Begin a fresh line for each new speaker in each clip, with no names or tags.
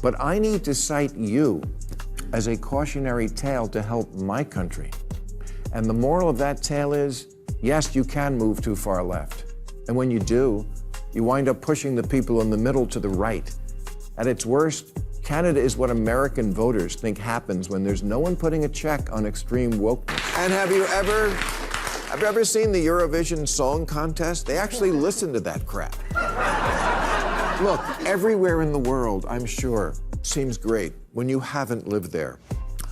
But I need to cite you as a cautionary tale to help my country. And the moral of that tale is, yes, you can move too far left. And when you do, you wind up pushing the people in the middle to the right. At its worst, Canada is what American voters think happens when there's no one putting a check on extreme wokeness. And have you ever seen the Eurovision Song Contest? They actually listen to that crap. Look, everywhere in the world, I'm sure, seems great when you haven't lived there.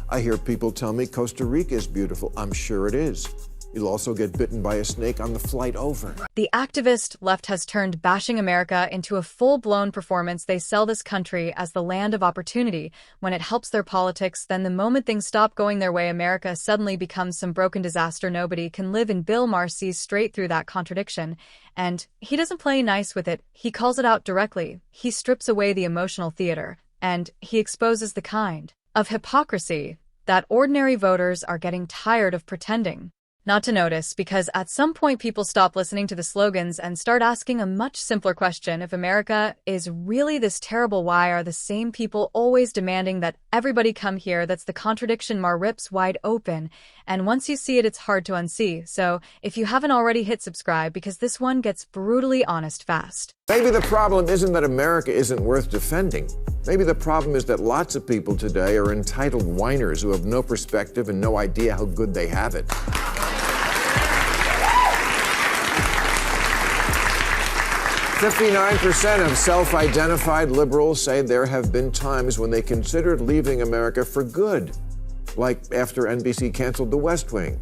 I hear people tell me Costa Rica is beautiful. I'm sure it is. You'll also get bitten by a snake on the flight over.
The activist left has turned bashing America into a full-blown performance. They sell this country as the land of opportunity. When it helps their politics, then the moment things stop going their way, America suddenly becomes some broken disaster nobody can live in. Bill Maher sees straight through that contradiction. And he doesn't play nice with it. He calls it out directly. He strips away the emotional theater. And he exposes the kind of hypocrisy that ordinary voters are getting tired of pretending not to notice, because at some point people stop listening to the slogans and start asking a much simpler question. If America is really this terrible, why are the same people always demanding that everybody come here? That's the contradiction Maher rips wide open. And once you see it, it's hard to unsee. So if you haven't already, hit subscribe, because this one gets brutally honest fast.
Maybe the problem isn't that America isn't worth defending. Maybe the problem is that lots of people today are entitled whiners who have no perspective and no idea how good they have it. 59% of self-identified liberals say there have been times when they considered leaving America for good, like after NBC canceled The West Wing.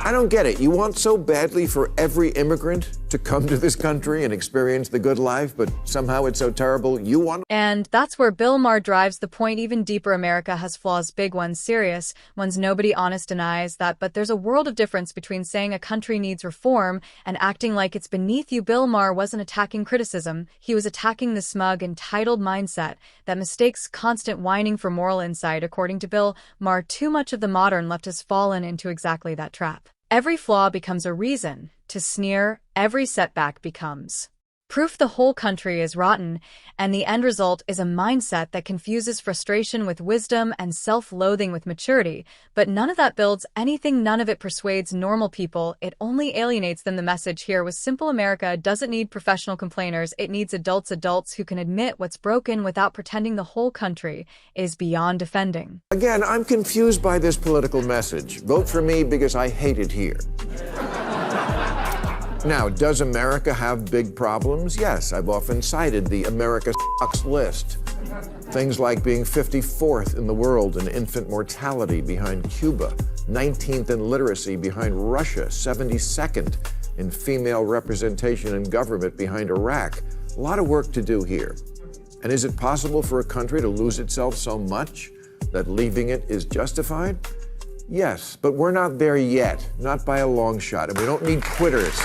I don't get it. You want so badly for every immigrant to come to this country and experience the good life, but somehow it's so terrible you want.
And that's where Bill Maher drives the point even deeper. America has flaws, big ones, serious ones. Nobody honest denies that, but there's a world of difference between saying a country needs reform and acting like it's beneath you. Bill Maher wasn't attacking criticism. He was attacking the smug, entitled mindset that mistakes constant whining for moral insight. According to Bill Maher, too much of the modern left has fallen into exactly that trap. Every flaw becomes a reason to sneer. Every setback becomes proof the whole country is rotten, and the end result is a mindset that confuses frustration with wisdom and self-loathing with maturity. But none of that builds anything, none of it persuades normal people, it only alienates them. The message here was simple. America doesn't need professional complainers, it needs adults who can admit what's broken without pretending the whole country is beyond defending.
Again, I'm confused by this political message. Vote for me because I hate it here. Now, does America have big problems? Yes, I've often cited the America sucks list. Things like being 54th in the world in infant mortality behind Cuba, 19th in literacy behind Russia, 72nd in female representation in government behind Iraq. A lot of work to do here. And is it possible for a country to lose itself so much that leaving it is justified? Yes, but we're not there yet, not by a long shot, and we don't need quitters.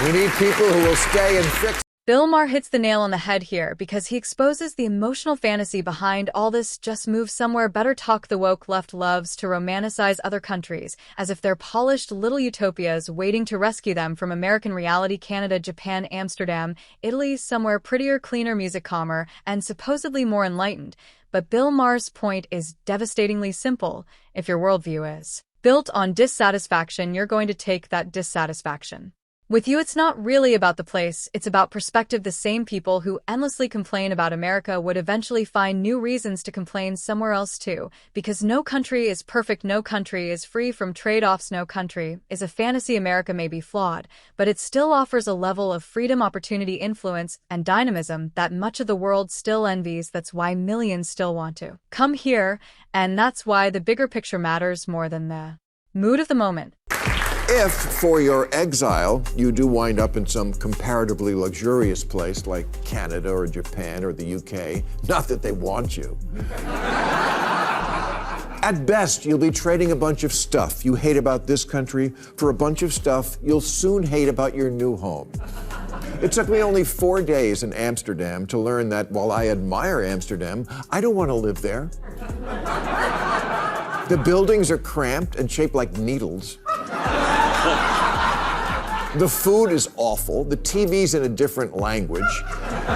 We need people who will stay and fix.
Bill Maher hits the nail on the head here because he exposes the emotional fantasy behind all this. Just move somewhere better talk. The woke left loves to romanticize other countries as if they're polished little utopias waiting to rescue them from American reality. Canada, Japan, Amsterdam, Italy, somewhere prettier, cleaner, music calmer, and supposedly more enlightened. But Bill Maher's point is devastatingly simple. If your worldview is built on dissatisfaction, you're going to take that dissatisfaction with you. It's not really about the place, it's about perspective. The same people who endlessly complain about America would eventually find new reasons to complain somewhere else too, because no country is perfect, no country is free from trade-offs, no country is a fantasy. America may be flawed, but it still offers a level of freedom, opportunity, influence, and dynamism that much of the world still envies. That's why millions still want to come here, and that's why the bigger picture matters more than the mood of the moment.
If, for your exile, you do wind up in some comparatively luxurious place like Canada or Japan or the UK, not that they want you. At best, you'll be trading a bunch of stuff you hate about this country for a bunch of stuff you'll soon hate about your new home. It took me only 4 days in Amsterdam to learn that while I admire Amsterdam, I don't want to live there. The buildings are cramped and shaped like needles. The food is awful. The TV's in a different language.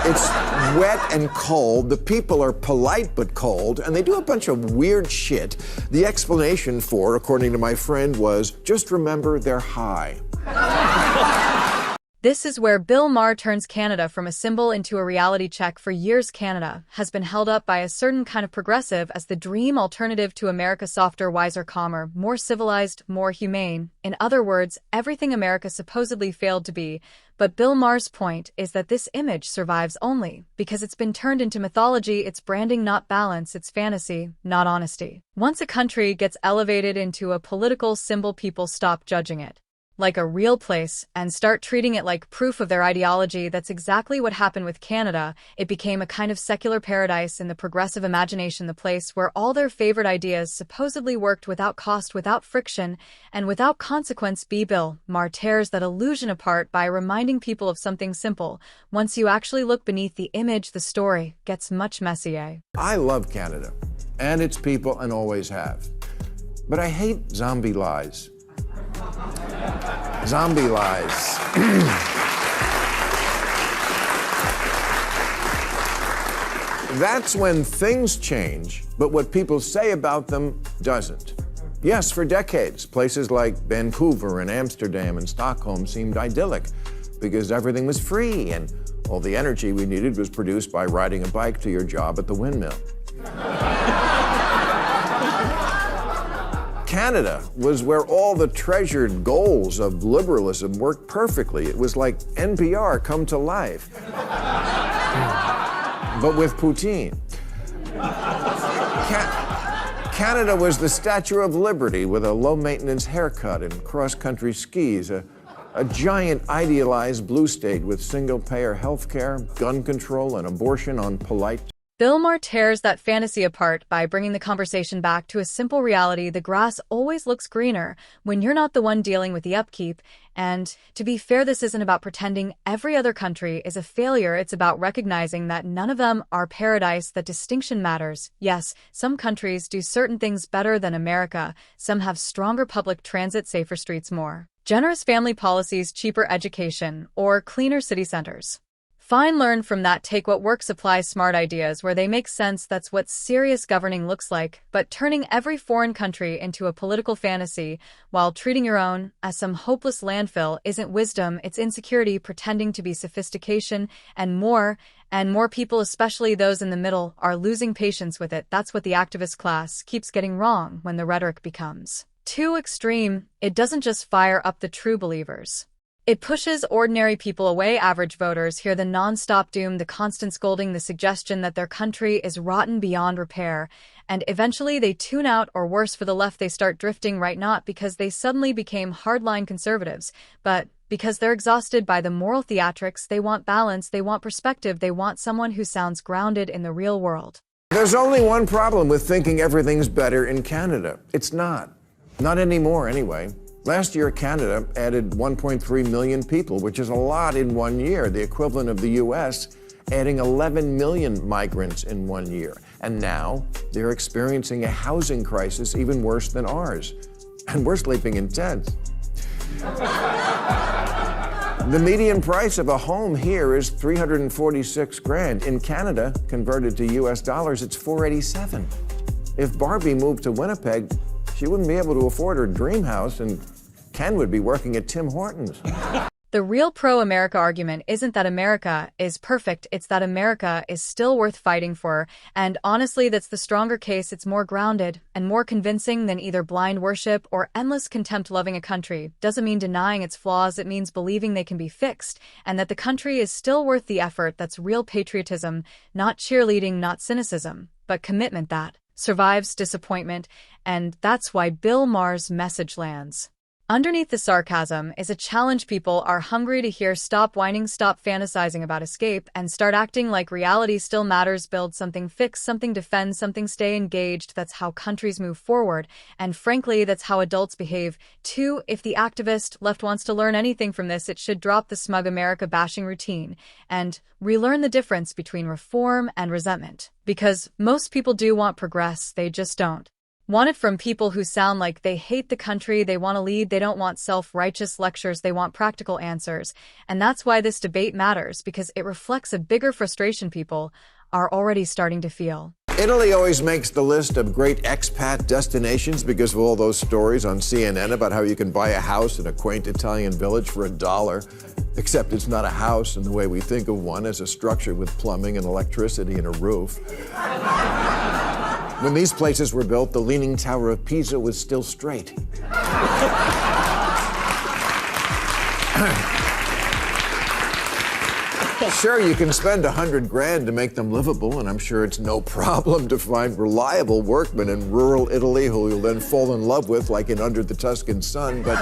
It's wet and cold, the people are polite but cold, and they do a bunch of weird shit. The explanation for, according to my friend, was, just remember they're high.
This is where Bill Maher turns Canada from a symbol into a reality check. For years, Canada has been held up by a certain kind of progressive as the dream alternative to America: softer, wiser, calmer, more civilized, more humane. In other words, everything America supposedly failed to be. But Bill Maher's point is that this image survives only because it's been turned into mythology. It's branding, not balance. It's fantasy, not honesty. Once a country gets elevated into a political symbol, people stop judging it like a real place and start treating it like proof of their ideology. That's exactly what happened with Canada. It became a kind of secular paradise in the progressive imagination, the place where all their favorite ideas supposedly worked without cost, without friction, and without consequence. Bill Maher tears that illusion apart by reminding people of something simple. Once you actually look beneath the image, the story gets much messier.
I love Canada and its people and always have. But I hate zombie lies. Zombie lies. That's when things change, but what people say about them doesn't. Yes, for decades, places like Vancouver and Amsterdam and Stockholm seemed idyllic because everything was free and all the energy we needed was produced by riding a bike to your job at the windmill. Canada was where all the treasured goals of liberalism worked perfectly. It was like NPR come to life. But with poutine. Canada was the Statue of Liberty with a low-maintenance haircut and cross-country skis, a giant idealized blue state with single-payer health care, gun control, and abortion on polite.
Bill Maher tears that fantasy apart by bringing the conversation back to a simple reality. The grass always looks greener when you're not the one dealing with the upkeep. And to be fair, this isn't about pretending every other country is a failure. It's about recognizing that none of them are paradise, that distinction matters. Yes, some countries do certain things better than America. Some have stronger public transit, safer streets, more generous family policies, cheaper education, or cleaner city centers. Fine, learn from that, take what works, apply smart ideas where they make sense. That's what serious governing looks like. But turning every foreign country into a political fantasy while treating your own as some hopeless landfill isn't wisdom, it's insecurity pretending to be sophistication, and more people, especially those in the middle, are losing patience with it. That's what the activist class keeps getting wrong when the rhetoric becomes too extreme. It doesn't just fire up the true believers. It pushes ordinary people away. Average voters hear the non-stop doom, the constant scolding, the suggestion that their country is rotten beyond repair, and eventually they tune out, or worse for the left, they start drifting right, not because they suddenly became hardline conservatives, but because they're exhausted by the moral theatrics. They want balance, they want perspective, they want someone who sounds grounded in the real world.
There's only one problem with thinking everything's better in Canada. It's not. Not anymore, anyway. Last year, Canada added 1.3 million people, which is a lot in 1 year, the equivalent of the U.S. adding 11 million migrants in 1 year. And now they're experiencing a housing crisis even worse than ours. And we're sleeping in tents. The median price of a home here is $346,000. In Canada, converted to U.S. dollars, it's $487,000. If Barbie moved to Winnipeg, she wouldn't be able to afford her dream house, and Ken would be working at Tim Hortons.
The real pro-America argument isn't that America is perfect, it's that America is still worth fighting for. And honestly, that's the stronger case. It's more grounded and more convincing than either blind worship or endless contempt. Loving a country doesn't mean denying its flaws, it means believing they can be fixed, and that the country is still worth the effort. That's real patriotism, not cheerleading, not cynicism, but commitment that survives disappointment. And that's why Bill Maher's message lands. Underneath the sarcasm is a challenge people are hungry to hear. Stop whining, stop fantasizing about escape, and start acting like reality still matters. Build something, fix something, defend something, stay engaged. That's how countries move forward, and frankly, that's how adults behave too. If the activist left wants to learn anything from this, it should drop the smug America bashing routine and relearn the difference between reform and resentment. Because most people do want progress, they just don't Want it from people who sound like they hate the country they want to lead. They don't want self-righteous lectures, they want practical answers. And that's why this debate matters, because it reflects a bigger frustration people are already starting to feel.
Italy always makes the list of great expat destinations because of all those stories on CNN about how you can buy a house in a quaint Italian village for $1, except it's not a house in the way we think of one, as a structure with plumbing and electricity and a roof. When these places were built, the Leaning Tower of Pisa was still straight. Sure, you can spend $100,000 to make them livable, and I'm sure it's no problem to find reliable workmen in rural Italy who you'll then fall in love with, like in Under the Tuscan Sun, but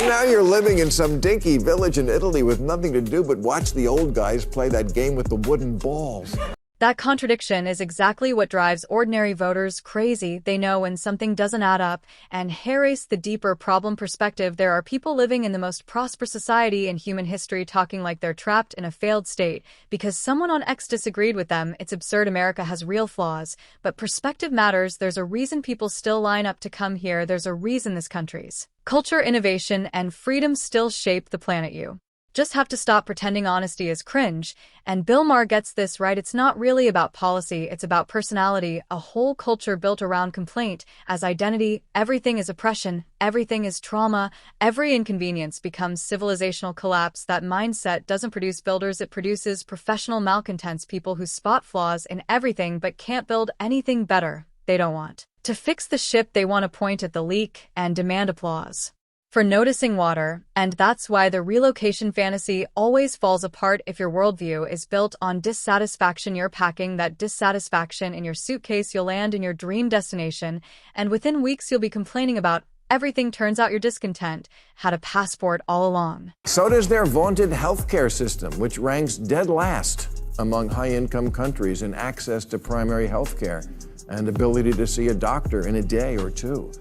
now you're living in some dinky village in Italy with nothing to do but watch the old guys play that game with the wooden balls.
That contradiction is exactly what drives ordinary voters crazy. They know when something doesn't add up. And erase the deeper problem perspective. There are people living in the most prosperous society in human history talking like they're trapped in a failed state because someone on X disagreed with them. It's absurd. America has real flaws, but perspective matters. There's a reason people still line up to come here. There's a reason this country's culture, innovation, and freedom still shape the planet. You just have to stop pretending honesty is cringe. And Bill Maher gets this right. It's not really about policy, it's about personality, a whole culture built around complaint as identity. Everything is oppression, everything is trauma, every inconvenience becomes civilizational collapse. That mindset doesn't produce builders, it produces professional malcontents, people who spot flaws in everything but can't build anything better. They don't want to fix the ship, they want to point at the leak and demand applause for noticing water. And that's why the relocation fantasy always falls apart. If your worldview is built on dissatisfaction, you're packing that dissatisfaction in your suitcase. You'll land in your dream destination, and within weeks you'll be complaining about everything. Turns out your discontent had a passport all along.
So does their vaunted healthcare system, which ranks dead last among high-income countries in access to primary healthcare and ability to see a doctor in a day or two.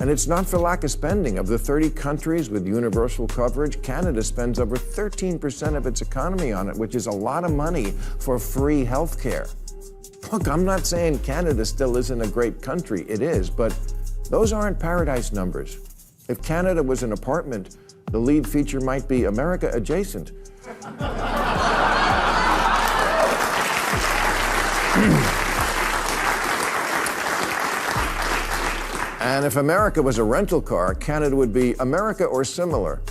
And it's not for lack of spending. Of the 30 countries with universal coverage, Canada spends over 13% of its economy on it, which is a lot of money for free health care. Look, I'm not saying Canada still isn't a great country. It is, but those aren't paradise numbers. If Canada was an apartment, the lead feature might be America adjacent. And if America was a rental car, Canada would be America or similar.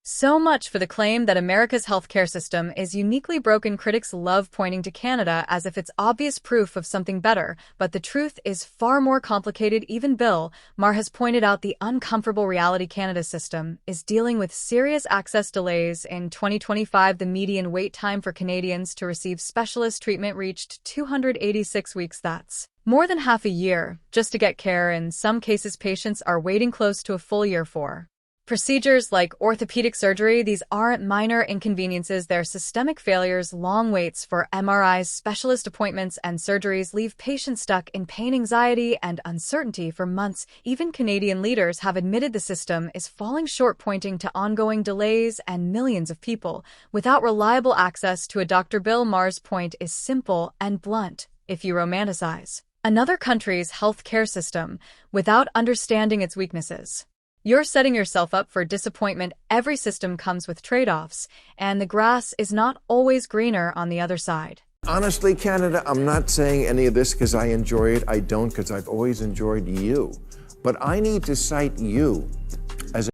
So much for the claim that America's healthcare system is uniquely broken. Critics love pointing to Canada as if it's obvious proof of something better, but the truth is far more complicated. Even Bill Maher has pointed out the uncomfortable reality. Canada's system is dealing with serious access delays. In 2025, the median wait time for Canadians to receive specialist treatment reached 286 weeks. That's more than half a year just to get care. In some cases, patients are waiting close to a full year for procedures like orthopedic surgery. These aren't minor inconveniences, they're systemic failures. Long waits for MRIs, specialist appointments, and surgeries leave patients stuck in pain, anxiety, and uncertainty for months. Even Canadian leaders have admitted the system is falling short, pointing to ongoing delays and millions of people without reliable access to a doctor. Bill Maher's point is simple and blunt. If you romanticize another country's healthcare system without understanding its weaknesses, you're setting yourself up for disappointment. Every system comes with trade-offs, and the grass is not always greener on the other side.
Honestly, Canada, I'm not saying any of this because I enjoy it. I don't, because I've always enjoyed you. But I need to cite you as